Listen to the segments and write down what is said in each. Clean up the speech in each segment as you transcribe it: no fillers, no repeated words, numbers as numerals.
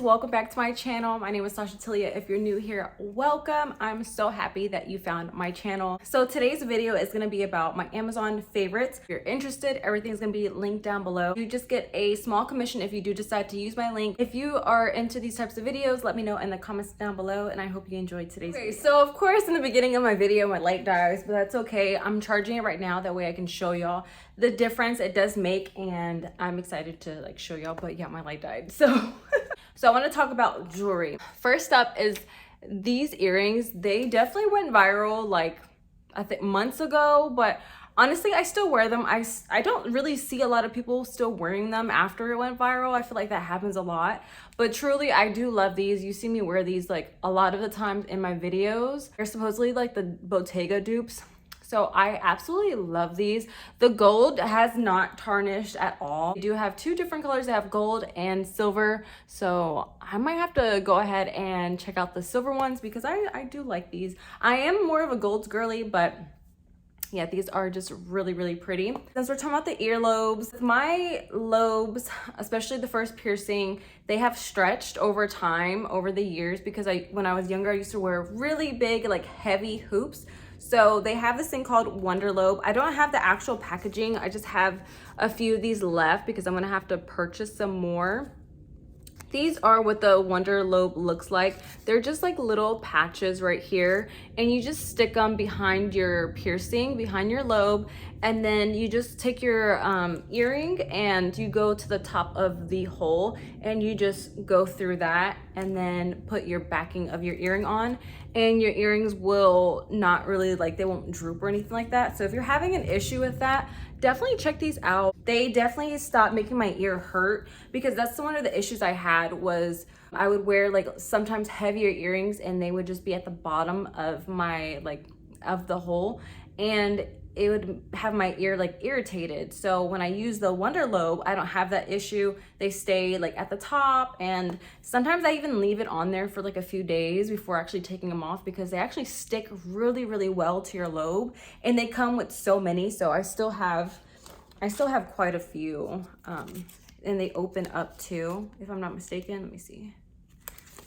welcome back to my channel. My name is Sasha Tilia. If you're new here, welcome. I'm so happy that you found my channel. So today's video is going to be about my Amazon favorites. If you're interested, everything's going to be linked down below. You just get a small commission if you do decide to use my link. If you are into these types of videos, let me know in the comments down below, and I hope you enjoyed today's video. So of course in the beginning of my video my light dies, but that's okay. I'm charging it right now, that way I can show y'all the difference it does make, and I'm excited to like show y'all. But yeah, my light died. So I want to talk about jewelry. First up is these earrings. They definitely went viral like I think months ago, but honestly I still wear them. I don't really see a lot of people still wearing them after it went viral. I feel like that happens a lot, but truly I do love these. You see me wear these like a lot of the times in my videos. They're supposedly like the Bottega dupes. So I absolutely love these. The gold has not tarnished at all. They do have two different colors. They have gold and silver. So I might have to go ahead and check out the silver ones because I do like these. I am more of a gold girly, but yeah, these are just really, really pretty. Since we're talking about the earlobes, my lobes, especially the first piercing, they have stretched over time, over the years, because when I was younger, I used to wear really big, like heavy hoops. So they have this thing called Wonder Lobe. I don't have the actual packaging. I just have a few of these left because I'm gonna have to purchase some more. These are what the Wonder Lobe looks like. They're just like little patches right here, and you just stick them behind your piercing, behind your lobe, and then you just take your earring and you go to the top of the hole and you just go through that and then put your backing of your earring on, and your earrings will not really like, they won't droop or anything like that. So if you're having an issue with that, definitely check these out. They definitely stopped making my ear hurt, because that's one of the issues I had. Was I would wear like sometimes heavier earrings and they would just be at the bottom of my of the hole, and it would have my ear like irritated. So when I use the Wonder Lobe, I don't have that issue. They stay like at the top, and sometimes I even leave it on there for like a few days before actually taking them off, because they actually stick really, really well to your lobe, and they come with so many. So I still have quite a few, and they open up too, if I'm not mistaken. Let me see.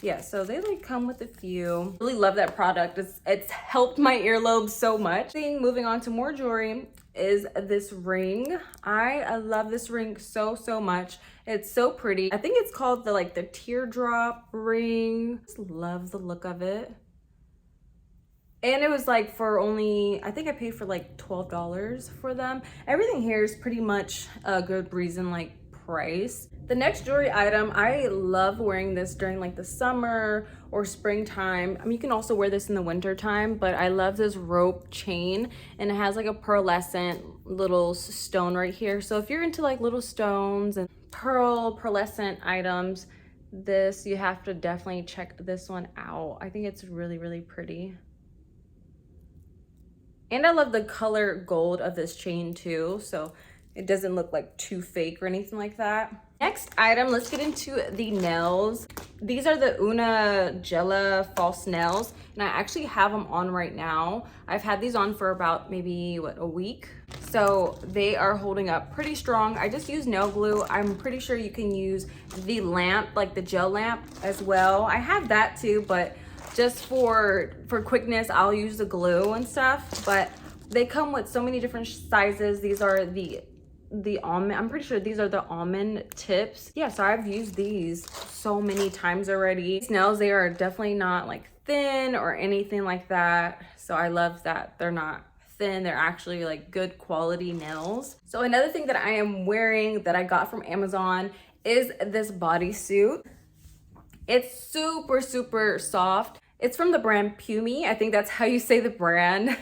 Yeah, so they like come with a few. Really love that product. It's helped my earlobes so much. Moving on to more jewelry is this ring. I love this ring so much. It's so pretty. I think it's called the teardrop ring. Just love the look of it. And it was like for only, I think I paid for like $12 for them. Everything here is pretty much a good reason like price. The next jewelry item, I love wearing this during like the summer or springtime. I mean, you can also wear this in the winter time, but I love this rope chain, and it has like a pearlescent little stone right here. So if you're into like little stones and pearlescent items, you have to definitely check this one out. I think it's really, really pretty. And I love the color gold of this chain too, so it doesn't look like too fake or anything like that. Next item, let's get into the nails. These are the Una Gela false nails, and I actually have them on right now. I've had these on for about maybe, a week? So they are holding up pretty strong. I just use nail glue. I'm pretty sure you can use the lamp, like the gel lamp as well. I have that too, but just for quickness, I'll use the glue and stuff. But they come with so many different sizes. These are the almond, I'm pretty sure these are the almond tips. Yeah, so I've used these so many times already. These nails, they are definitely not like thin or anything like that. So I love that they're not thin. They're actually like good quality nails. So another thing that I am wearing that I got from Amazon is this bodysuit. It's super soft. It's from the brand Pumi. I think that's how you say the brand.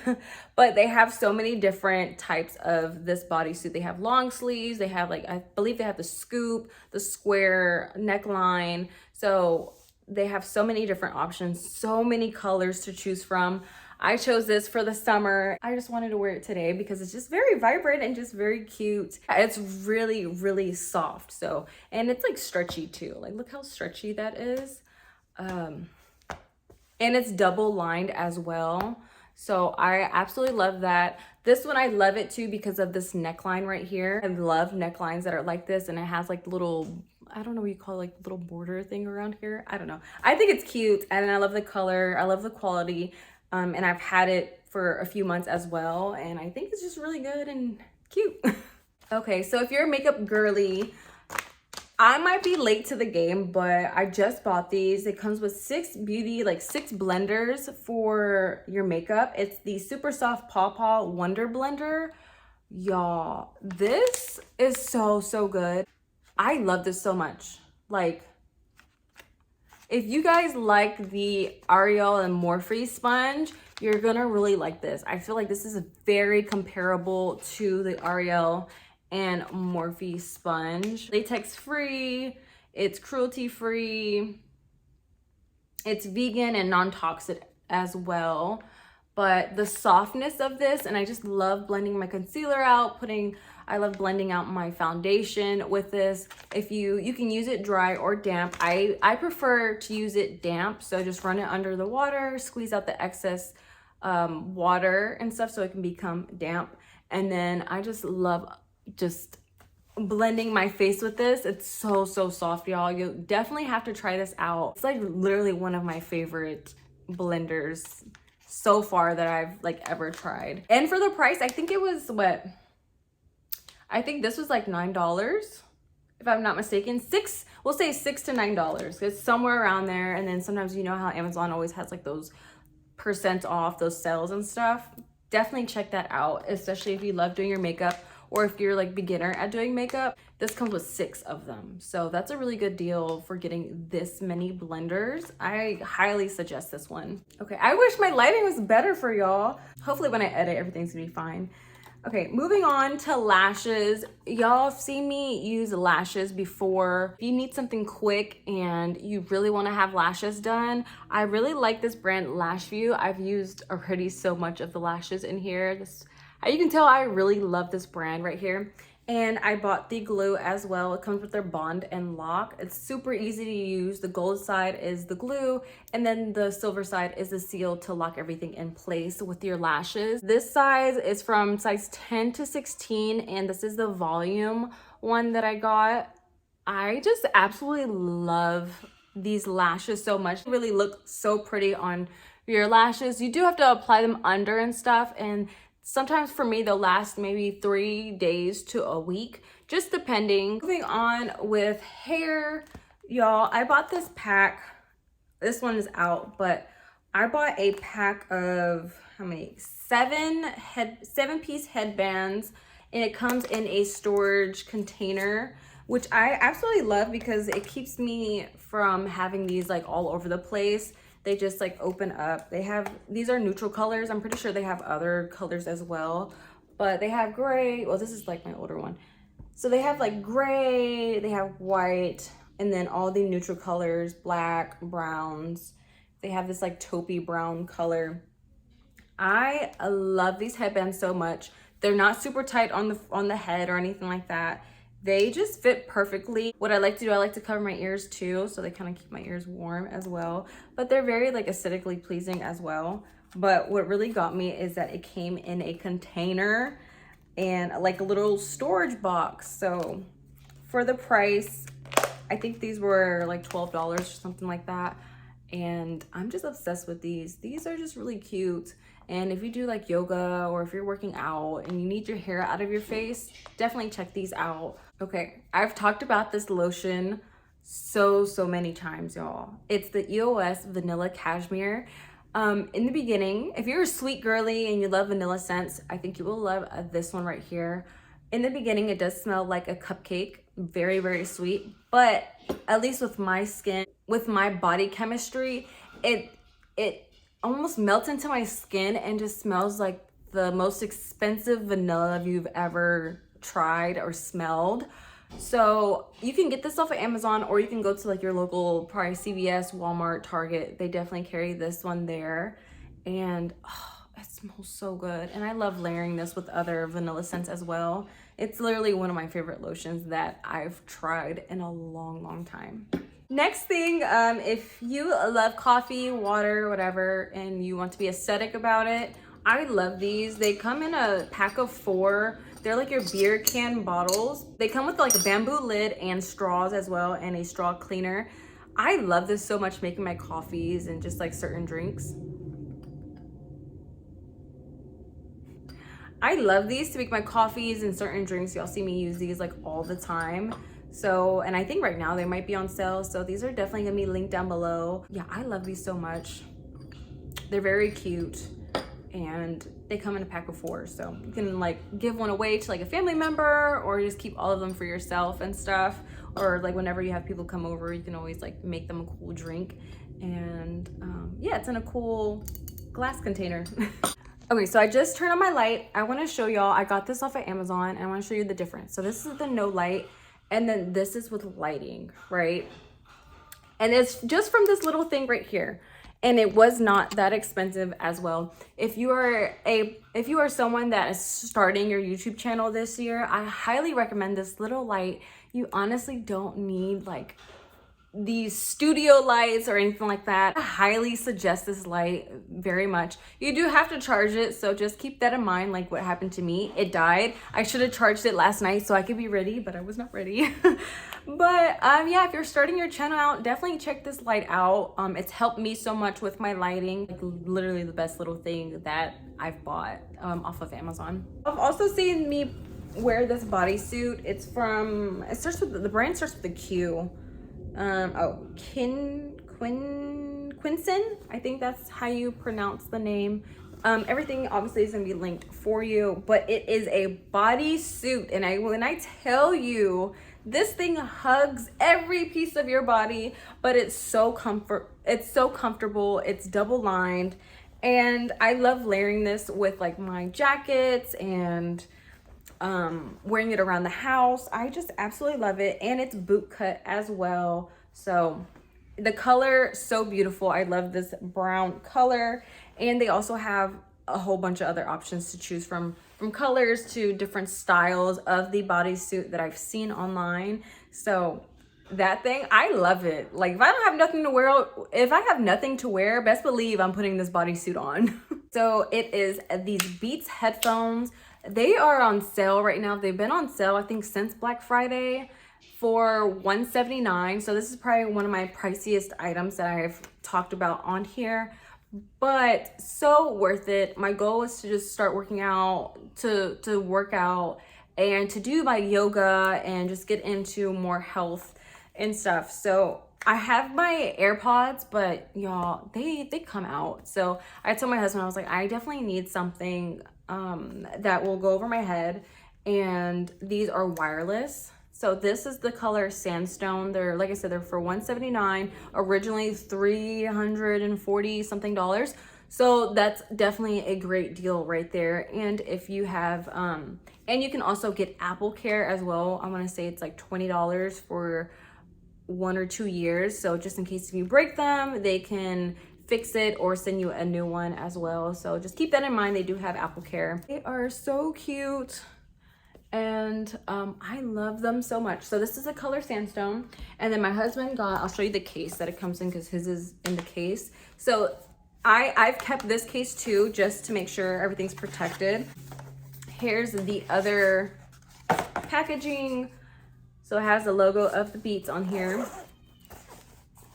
But they have so many different types of this bodysuit. They have long sleeves. They have I believe they have the scoop, the square neckline. So they have so many different options, so many colors to choose from. I chose this for the summer. I just wanted to wear it today because it's just very vibrant and just very cute. It's really soft. So, and it's like stretchy too. Like look how stretchy that is. And it's double lined as well. So I absolutely love that. This one, I love it too because of this neckline right here. I love necklines that are like this, and it has like little I don't know what you call it, like little border thing around here. I don't know. I think it's cute and I love the color. I love the quality. And I've had it for a few months as well. And I think it's just really good and cute. Okay, so if you're a makeup girly, I might be late to the game, but I just bought these. It comes with 6 blenders for your makeup. It's the Super Soft Paw Paw Wonder Blender. Y'all, this is so good. I love this so much. Like, if you guys like the Ariel and Morphe sponge, you're gonna really like this. I feel like this is very comparable to the Ariel and Morphe sponge. Latex free, it's cruelty free, it's vegan and non-toxic as well. But the softness of this, and I just love blending my concealer out, I love blending out my foundation with this. If you can use it dry or damp. I prefer to use it damp, so just run it under the water, squeeze out the excess water and stuff so it can become damp. And then I just love just blending my face with this. It's so soft, y'all. You definitely have to try this out. It's like literally one of my favorite blenders so far that I've like ever tried. And for the price, I think it was what? I think this was like $9 if I'm not mistaken. We'll say $6 to $9. It's somewhere around there. And then sometimes you know how Amazon always has like those % off, those sales and stuff. Definitely check that out, especially if you love doing your makeup or if you're like beginner at doing makeup. This comes with 6 of them. So that's a really good deal for getting this many blenders. I highly suggest this one. Okay, I wish my lighting was better for y'all. Hopefully when I edit, everything's gonna be fine. Okay, moving on to lashes. Y'all have seen me use lashes before. If you need something quick and you really wanna have lashes done, I really like this brand Lashview. I've used already so much of the lashes in here. You can tell I really love this brand right here. And I bought the glue as well. It comes with their Bond and Lock. It's super easy to use. The gold side is the glue, and then the silver side is the seal to lock everything in place with your lashes. This size is from size 10 to 16, and this is the volume one that I got. I just absolutely love these lashes so much. They really look so pretty on your lashes. You do have to apply them under and stuff, and sometimes for me, they'll last maybe 3 days to a week, just depending. Moving on with hair, y'all, I bought this pack. This one is out, but I bought a pack of, how many? 7-piece headbands, and it comes in a storage container, which I absolutely love because it keeps me from having these like all over the place. They just like open up. These are neutral colors. I'm pretty sure they have other colors as well, but they have gray. Well, this is like my older one. So they have like gray, they have white, and then all the neutral colors, black, browns. They have this like taupey brown color. I love these headbands so much. They're not super tight on the head or anything like that. They just fit perfectly. What I like to do, I like to cover my ears too, so they kind of keep my ears warm as well. But they're very like aesthetically pleasing as well. But what really got me is that it came in a container and like a little storage box. So for the price, I think these were like $12 or something like that. And I'm just obsessed with these. These are just really cute. And if you do like yoga or if you're working out and you need your hair out of your face, definitely check these out. Okay, I've talked about this lotion so many times, y'all. It's the EOS Vanilla Cashmere. In the beginning, if you're a sweet girly and you love vanilla scents, I think you will love this one right here. In the beginning, it does smell like a cupcake, very sweet, but at least with my skin, with my body chemistry, it almost melts into my skin and just smells like the most expensive vanilla you've ever tried or smelled. So you can get this off of Amazon, or you can go to like your local, probably CVS, Walmart, Target. They definitely carry this one there, and it smells so good. And I love layering this with other vanilla scents as well. It's literally one of my favorite lotions that I've tried in a long time. Next thing, if you love coffee, water, whatever, and you want to be aesthetic about it, I love these. They come in a pack of 4. They're like your beer can bottles. They come with like a bamboo lid and straws as well, and a straw cleaner. I love this so much, making my coffees and just like certain drinks. I love these to make my coffees and certain drinks. Y'all see me use these like all the time. So, and I think right now they might be on sale. So these are definitely gonna be linked down below. Yeah, I love these so much. They're very cute and they come in a pack of 4. So you can like give one away to like a family member, or just keep all of them for yourself and stuff. Or like whenever you have people come over, you can always like make them a cool drink. And yeah, it's in a cool glass container. Okay, so I just turned on my light. I want to show y'all, I got this off of Amazon, and I want to show you the difference. So this is the no light, and then this is with lighting, right? And it's just from this little thing right here. And it was not that expensive as well. If you are someone that is starting your YouTube channel this year, I highly recommend this little light. You honestly don't need like these studio lights or anything like that. I highly suggest this light very much. You do have to charge it, so just keep that in mind. Like what happened to me, it died. I should have charged it last night so I could be ready, but I was not ready. But yeah, if you're starting your channel out, definitely check this light out. It's helped me so much with my lighting. Like literally the best little thing that I've bought off of Amazon. I've also seen me wear this bodysuit. It's from, it starts with, the brand starts with a Q. Quinson, I think that's how you pronounce the name. Everything obviously is gonna be linked for you, but it is a bodysuit, and when I tell you, this thing hugs every piece of your body, but it's so comfortable. It's double lined, and I love layering this with like my jackets and wearing it around the house. I just absolutely love it, and it's boot cut as well. So the color, so beautiful. I love this brown color, and they also have a whole bunch of other options to choose from colors to different styles of the bodysuit that I've seen online. So that thing, I love it. Like if I have nothing to wear, best believe I'm putting this bodysuit on. So it is these Beats headphones. They are on sale right now. They've been on sale, I think, since Black Friday for $179. So this is probably one of my priciest items that I've talked about on here, but so worth it. My goal is to just start working out, to work out and to do my yoga and just get into more health and stuff. So I have my AirPods, but y'all, they come out. So I told my husband, I was like, I definitely need something that will go over my head, and these are wireless. So this is the color Sandstone. They're, like I said, they're for $179, originally $340 something. So that's definitely a great deal right there. And if you have and you can also get Apple Care as well. I want to say it's like $20 for 1 or 2 years. So just in case if you break them, they can fix it or send you a new one as well. So just keep that in mind. They do have Apple Care. They are so cute, and I love them so much. So this is the color Sandstone, and then my husband got, I'll show you the case that it comes in because his is in the case. So I've kept this case too, just to make sure everything's protected. Here's the other packaging. So it has the logo of the Beats on here.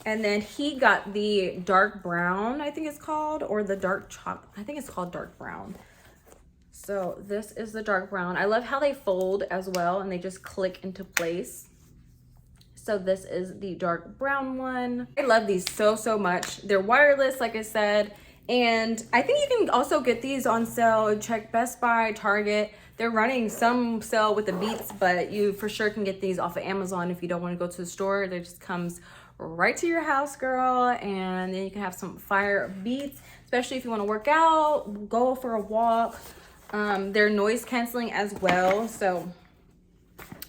And then he got the dark brown, I think it's called, or the dark chocolate. I think it's called dark brown. So this is the dark brown. I love how they fold as well, and they just click into place. So this is the dark brown one. I love these so much. They're wireless, like I said. And I think you can also get these on sale. Check Best Buy, Target. They're running some sale with the Beats, but you for sure can get these off of Amazon if you don't want to go to the store. They just comes right to your house, girl, and then you can have some fire Beats, especially if you want to work out, go for a walk. They're noise canceling as well. So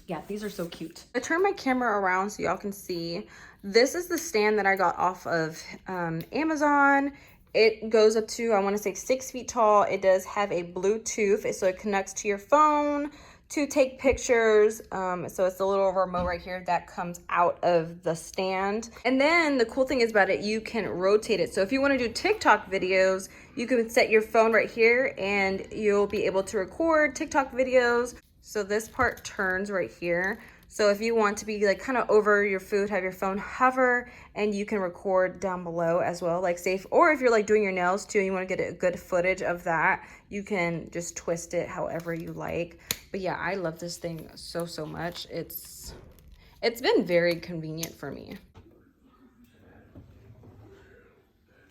yeah, these are so cute. I turn my camera around so y'all can see. This is the stand that I got off of Amazon. It goes up to, I want to say, 6 feet tall. It does have a Bluetooth, so it connects to your phone, to take pictures. So it's a little remote right here that comes out of the stand. And then the cool thing is about it, you can rotate it. So if you want to do TikTok videos, you can set your phone right here and you'll be able to record TikTok videos. So this part turns right here. So if you want to be like kind of over your food, have your phone hover and you can record down below as well, like safe. Or if you're like doing your nails too and you want to get a good footage of that, you can just twist it however you like. But yeah, I love this thing so much. It's been very convenient for me.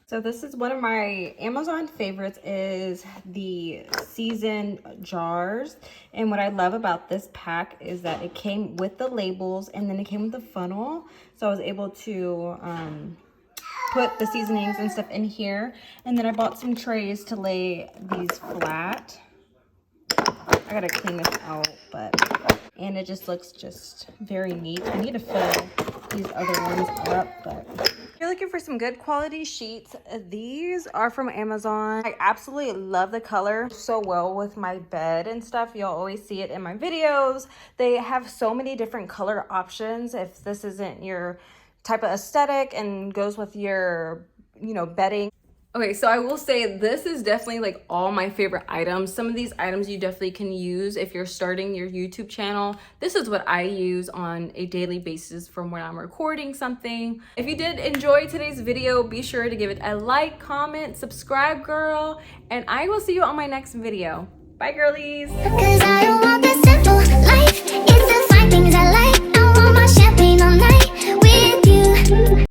So this is one of my Amazon favorites, is the seasoned jars. And what I love about this pack is that it came with the labels and then it came with the funnel. So I was able to put the seasonings and stuff in here. And then I bought some trays to lay these flat. I gotta clean this out, and it just looks just very neat. I need to fill these other ones up, but if you're looking for some good quality sheets, these are from Amazon. I absolutely love the color so well with my bed and stuff. You'll always see it in my videos. They have so many different color options. If this isn't your type of aesthetic and goes with your, you know, bedding. Okay, so I will say this is definitely like all my favorite items. Some of these items you definitely can use if you're starting your YouTube channel. This is what I use on a daily basis from when I'm recording something. If you did enjoy today's video, be sure to give it a like, comment, subscribe, girl, and I will see you on my next video. Bye, girlies. 'Cause I don't want this simple life.